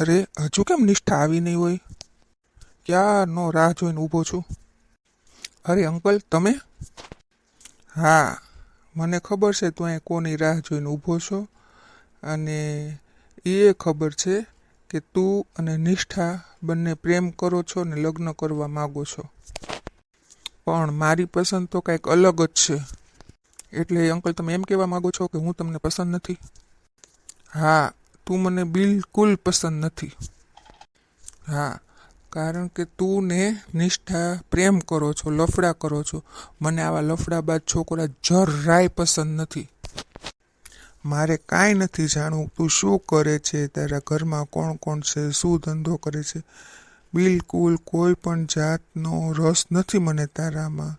અરે, હજુ કેમ નિષ્ઠા આવી નહીં હોય? ક્યારનો રાહ જોઈને ઊભો છું. અરે અંકલ, તમે? હા, મને ખબર છે તું અહીં કોની રાહ જોઈને ઊભો છો, અને એ ખબર છે કે તું અને નિષ્ઠા બંને પ્રેમ કરો છો ને લગ્ન કરવા માગો છો. પણ મારી પસંદ તો કંઈક અલગ જ છે. એટલે અંકલ, તમે એમ કહેવા માગો છો કે હું તમને પસંદ નથી? હા, તું મને બિલકુલ પસંદ નથી. હા, કારણ કે તું ને નિષ્ઠા પ્રેમ કરો છો, લફડા કરો છો. મને આવા લફડાબાજ છોકરા જરાય પસંદ નથી. મારે કાંઈ નથી જાણવું તું શું કરે છે, તારા ઘરમાં કોણ કોણ છે, શું ધંધો કરે છે. બિલકુલ કોઈ પણ જાતનો રસ નથી મને તારામાં.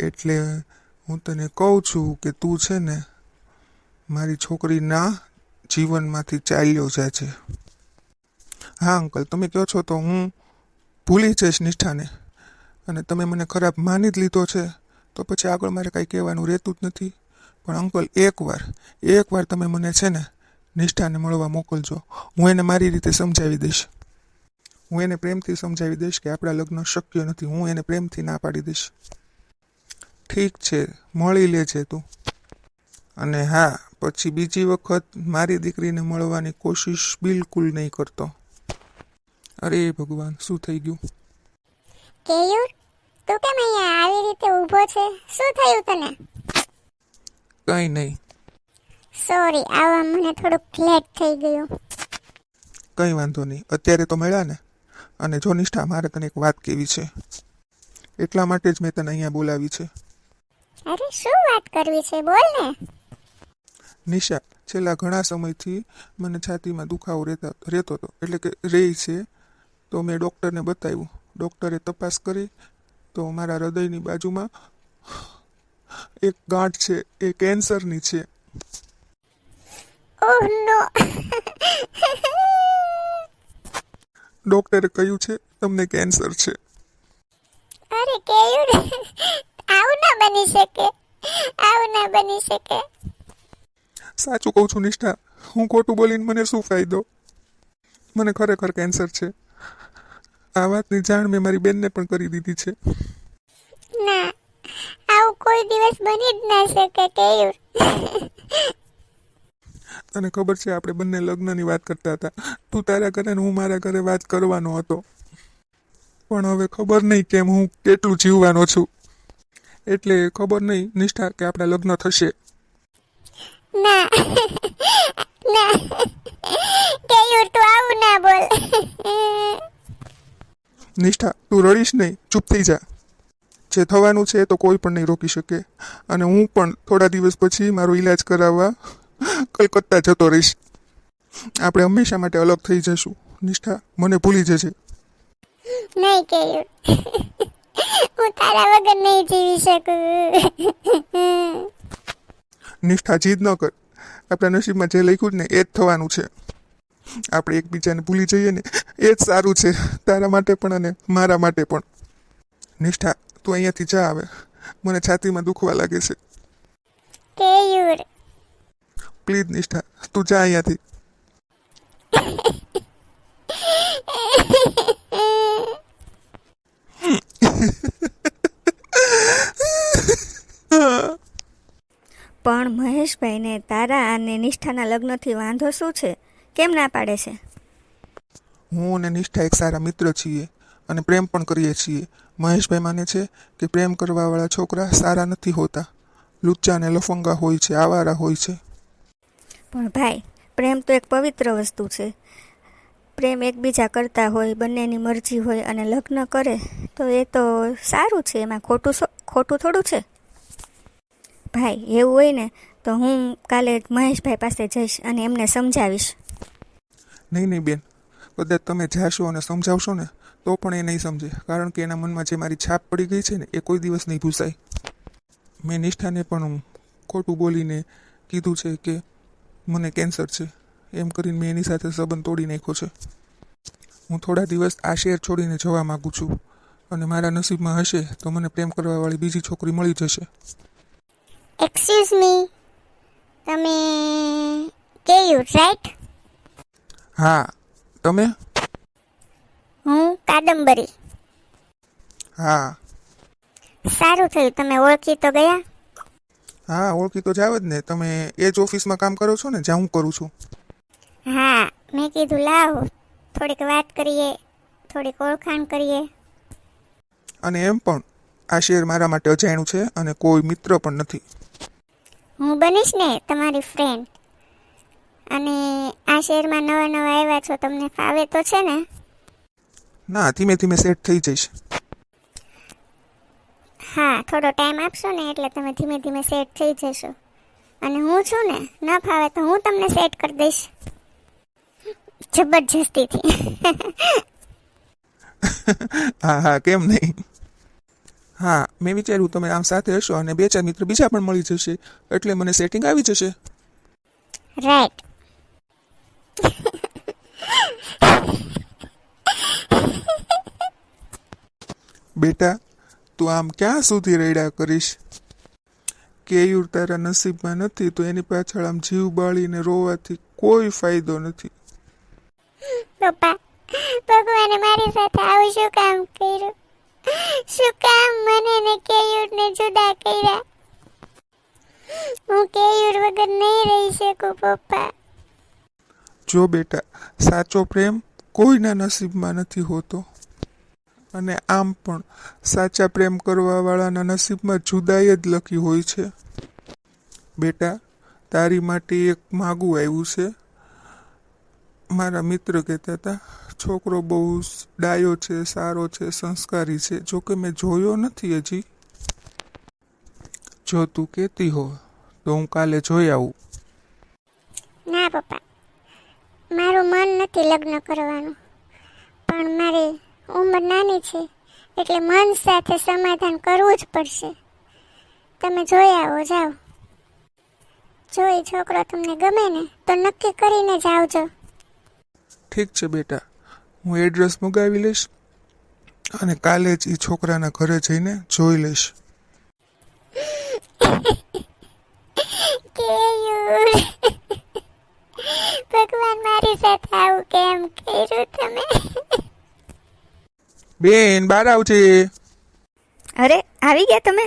એટલે હું તને કહું છું કે તું છે ને મારી છોકરીના જીવનમાંથી ચાલ્યો જાય છે. હા અંકલ, તમે કહો છો તો હું ભૂલી જઈશ નિષ્ઠાને. અને તમે મને ખરાબ માની જ લીધો છે તો પછી આગળ મારે કાંઈ કહેવાનું રહેતું જ નથી. પણ અંકલ, એકવાર તમે મને છે ને નિષ્ઠાને મળવા મોકલજો. હું એને મારી રીતે સમજાવી દઈશ. હું એને પ્રેમથી સમજાવી દઈશ કે આપણા લગ્ન શક્ય નથી. હું એને પ્રેમથી ના પાડી દઈશ. ઠીક છે, મળી લેજે તું. અને હા, પછી બીજી વખત મારી દીકરીને મળવાની કોશિશ બિલકુલ નહીં કરતો. અરે ભગવાન, શું થઈ ગયું? કેયુર, તું કેમ અહીંયા આવી રીતે ઊભો છે? શું થયું તને? કંઈ નહીં. સોરી, આવા મને થોડુંક લેટ થઈ ગયું. કંઈ વાંધો નહીં, અત્યારે તો મળ્યા ને. અને જો નિષ્ઠા, મારે તને એક વાત કહેવી છે. એટલા માટે જ મેં તને અહીંયા બોલાવી છે. અરે, શું વાત કરવી છે? બોલ ને. નિશા, છેલ્લા ઘણા સમયથી મને છાતીમાં દુખાવો રહેતો હતો, એટલે કે રહે છે. તો મેં ડૉક્ટરને બતાવ્યું. ડૉક્ટરે તપાસ કરી તો મારા હૃદયની બાજુમાં એક ગાંઠ છે, એ કેન્સરની છે. ઓહ નો. ડૉક્ટરે કહ્યું છે તમને કેન્સર છે. અરે કેયુર, આવું ના બની શકે. આવું ના બની શકે. સાચું કહું છું નિષ્ઠા, હું ખોટું બોલીને મને શું ફાયદો? મને ખરેખર કેન્સર છે. આ વાતની જાણ મેં મારી બેનને પણ કરી દીધી છે. ના, આવું કોઈ દિવસ બની જ ના શકે કેયુર. તને ખબર છે આપણે બંને લગ્નની વાત કરતા હતા. તું તારા ઘરે ને હું મારા ઘરે વાત કરવાનો હતો. પણ હવે ખબર નહીં કેમ હું કેટલું જીવવાનો છું. એટલે ખબર નહીં નિષ્ઠા કે આપણા લગ્ન થશે. ના. ના. કેયુર, તું આવું ના બોલ. નિષ્ઠા, તું રડીશ નહીં, ચૂપ થઈ જા. જે થવાનું છે તો કોઈ પણ નહીં રોકી શકે. અને હું પણ થોડા દિવસ પછી મારો ઈલાજ કરાવવા કલકત્તા જતો રહીશ. આપણે હંમેશા માટે અલગ થઈ જશું. નિષ્ઠા, મને ભૂલી જજે. નહીં કેયુર, હું તારા વગર નહીં જીવી શકું. નિષ્ઠા, જીદ ન કર. આપણા નસીબમાં જે લખ્યું ને એ જ થવાનું છે. આપણે એકબીજાને ભૂલી જઈએ ને એ જ સારું છે, તારા માટે પણ અને મારા માટે પણ. નિષ્ઠા, તું અહીંયાથી જા આવે. મને છાતીમાં દુખવા લાગે છે. કેયુર. પ્લીઝ નિષ્ઠા, તું જા અહીંયાથી. પણ મહેશભાઈને તારા અને નિષ્ઠાના લગ્નથી વાંધો શું છે? કેમ ના પાડે છે? હું અને નિષ્ઠા એક સારા મિત્ર છીએ અને પ્રેમ પણ કરીએ છીએ. મહેશભાઈ માને છે કે પ્રેમ કરવાવાળા છોકરા સારા નથી હોતા. લુચ્ચા અને લફંગા હોય છે, આવારા હોય છે. પણ ભાઈ, પ્રેમ તો એક પવિત્ર વસ્તુ છે. પ્રેમ એકબીજા કરતા હોય, બંનેની મરજી હોય અને લગ્ન કરે તો એ તો સારું છે. એમાં ખોટું થોડું છે? ભાઈ, એવું હોય ને તો હું કાલે મહેશભાઈ પાસે જઈશ અને એમને સમજાવીશ. નહીં બેન, કદાચ તમે જાશો અને સમજાવશો ને તો પણ એ નહીં સમજે. કારણ કે એના મનમાં જે મારી છાપ પડી ગઈ છે ને એ કોઈ દિવસ નહીં ભૂસાય. મેં નિષ્ઠાને પણ ખોટું બોલીને કીધું છે કે મને કેન્સર છે. એમ કરીને મેં એની સાથે સંબંધ તોડી નાખ્યો છે. હું થોડા દિવસ આ શહેર છોડીને જવા માગું છું. અને મારા નસીબમાં હશે તો મને પ્રેમ કરવાવાળી બીજી છોકરી મળી જશે. એક્સક્યુઝ મી, તમે કેયુર રાઈટ? હા, તમે? હું કાદંબરી. હા સારું થયું તમે ઓળખી તો ગયા. હા, ઓળખી તો જાવ જ ને. તમે એ જ ઓફિસમાં કામ કરો છો ને જ્યાં હું કરું છું? હા, મેં કીધું લાવ થોડીક વાત કરીએ, થોડીક ઓળખાણ કરીએ. અને એમ પણ આ શહેર મારા માટે અજાણ્યું છે અને કોઈ મિત્ર પણ નથી. હું બનીશ ને તમારી ફ્રેન્ડ. અને આ શહેરમાં નવા નવા આવ્યા છો, તમને ફાવે તો છે ને? ના, ધીમે ધીમે સેટ થઈ જઈશ. હા, થોડો ટાઈમ આપશો ને એટલે તમે ધીમે ધીમે સેટ થઈ જશો. અને હું છું ને, ન ફાવે તો હું તમને સેટ કરી દઈશ જબરજસ્તીથી. હા હા, કેમ નહીં. હા, મેં વિચાર્યું તમે આમ સાથે હશો અને 2-4 મિત્ર બીજા પણ મળી જશે, એટલે મને સેટિંગ આવી જશે. રાઈટ. બેટા, તું આમ ક્યાં સુધી રડ્યા કરીશ? કેયુર તારા નસીબમાં નથી તો એની પાછળ આમ જીવ બાળીને રોવાથી કોઈ ફાયદો નથી. પપ્પા, ભગવાને મારી સાથે આવું શું કામ કર્યું? શું કામ મને ને કેયુરને જુદા કર્યા? હું કેયુર વગર નહીં રહી શકું પપ્પા. જો બેટા, સાચો પ્રેમ કોઈના નસીબમાં નથી હોતો. અને આમ પણ સાચા પ્રેમ કરવાવાળાના નસીબમાં જુદાઈ જ લખી હોય છે. બેટા, તારી માટે એક માગું આવ્યું છે. મારા મિત્ર કહેતા હતા છોકરો બહુ ડાયો છે, સારો છે, સંસ્કારી છે. જોકે મેં જોયો નથી હજી. જો તું કહેતી હો તો હું કાલે જોઈ આવું. ના પપ્પા, મારું મન નથી લગ્ન કરવાનું, પણ મારી ઉંમર નાની છે એટલે મન સાથે સમાધાન કરવું જ પડશે. તમે જોઈ આવો, જાઓ. જો એ છોકરો તમને ગમે ને તો નક્કી કરીને જ આવજો. ઠીક છે બેટા, હું એડ્રેસ મંગાવી લઈશ અને કાલે જ એ છોકરાના ઘરે જઈને જોઈ લઈશ. કેયુર, ભગવાન મારી સાથે આવું કેમ કર્યું તમે? બેન, બહાર આવજે. અરે, આવી ગયા તમે?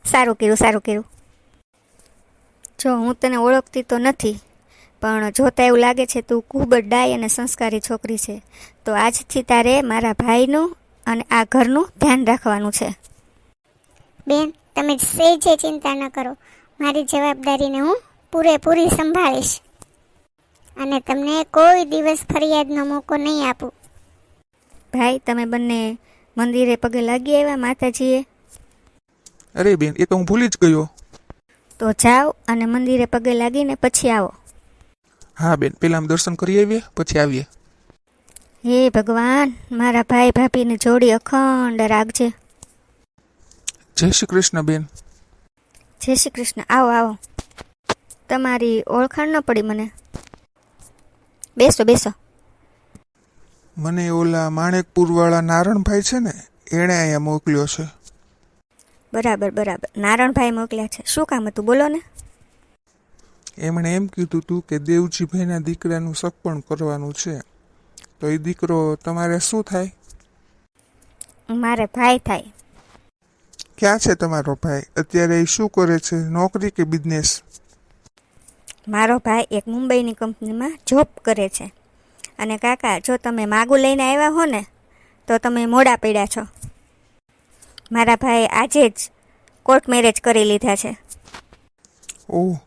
સારું કર્યું, સારું કર્યું. જો હું તને ઓળખતી તો નથી, પણ જોતા એવું લાગે છે તું ખૂબ જ ડાય અને સંસ્કારી છોકરી છે. તો આજથી તારે મારા ભાઈનું અને આ ઘરનું ધ્યાન રાખવાનું છે. બેન, તમે સહેજે ચિંતા ન કરો. મારી જવાબદારીને હું પૂરેપૂરી સંભાળીશ અને તમને કોઈ દિવસ ફરિયાદનો મોકો નહીં આપું. ભાઈ, તમે બંને મંદિરે પગે લાગી આવ્યા માતાજીએ? અરે બેન, એ તો હું ભૂલી જ ગયો. તો જાઓ અને મંદિરે પગે લાગીને પછી આવો. હા બેન, પેલા આમ દર્શન કરી આવીએ પછી આવીએ. હે ભગવાન, મારા ભાઈ ભાભીની જોડી અખંડ રાખજે. જય શ્રી કૃષ્ણ બેન. જય શ્રી કૃષ્ણ. આવો આવો. તમારી ઓળખાણ ન પડી મને. બેસો બેસો. મને ઓલા માણેકપુરવાળા નારણભાઈ છે ને, એણે અહીંયા મોકલ્યો છે. બરાબર બરાબર, નારણભાઈ મોકલ્યા છે. શું કામ હતું, બોલો ને. એમણે એમ કીધું હતું કે દેવજીભાઈના દીકરાનું સગપણ કરવાનું છે. તો એ દીકરો તમારે શું થાય? મારે ભાઈ થાય. ક્યાં છે તમારો ભાઈ? અત્યારે એ શું કરે છે, નોકરી કે બિઝનેસ? મારો ભાઈ એક મુંબઈની કંપનીમાં જોબ કરે છે. અને કાકા, જો તમે માગું લઈને આવ્યા હો ને તો તમે મોડા પડ્યા છો. મારા ભાઈ આજે જ કોર્ટ મેરેજ કરી લીધા છે. ઓહ,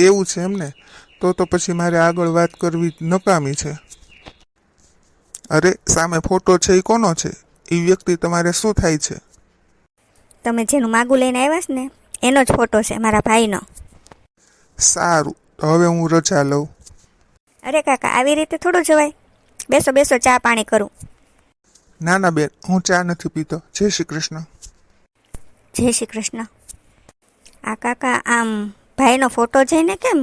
એવું છે એમને? તો પછી મારે આગળ વાત કરવી નકામી છે. અરે, સામે ફોટો છે એ કોનો છે? એ વ્યક્તિ તમારે શું થાય છે? તમે જેનું માગું લઈને આવ્યા છે ને એનો જ ફોટો છે, મારા ભાઈનો. સારું, તો હવે હું રજા લઉં. અરે કાકા, આવી રીતે થોડું જવાય. બેસો બેસો, ચા પાણી કરું. ના ના બેન, હું ચા નથી પીતો. જય શ્રી કૃષ્ણ. જય શ્રી કૃષ્ણ. આ કાકા આમ ભાઈનો ફોટો જોઈને કેમ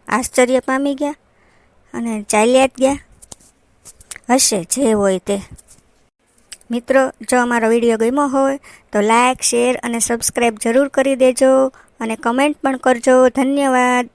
આશ્ચર્ય પામી ગયા અને ચાલ્યા જ ગયા? હશે જે હોય તે. મિત્રો, જો અમારો વિડીયો ગમ્યો હોય તો લાઈક, શેર અને સબસ્ક્રાઈબ જરૂર કરી દેજો અને કમેન્ટ પણ કરજો. ધન્યવાદ.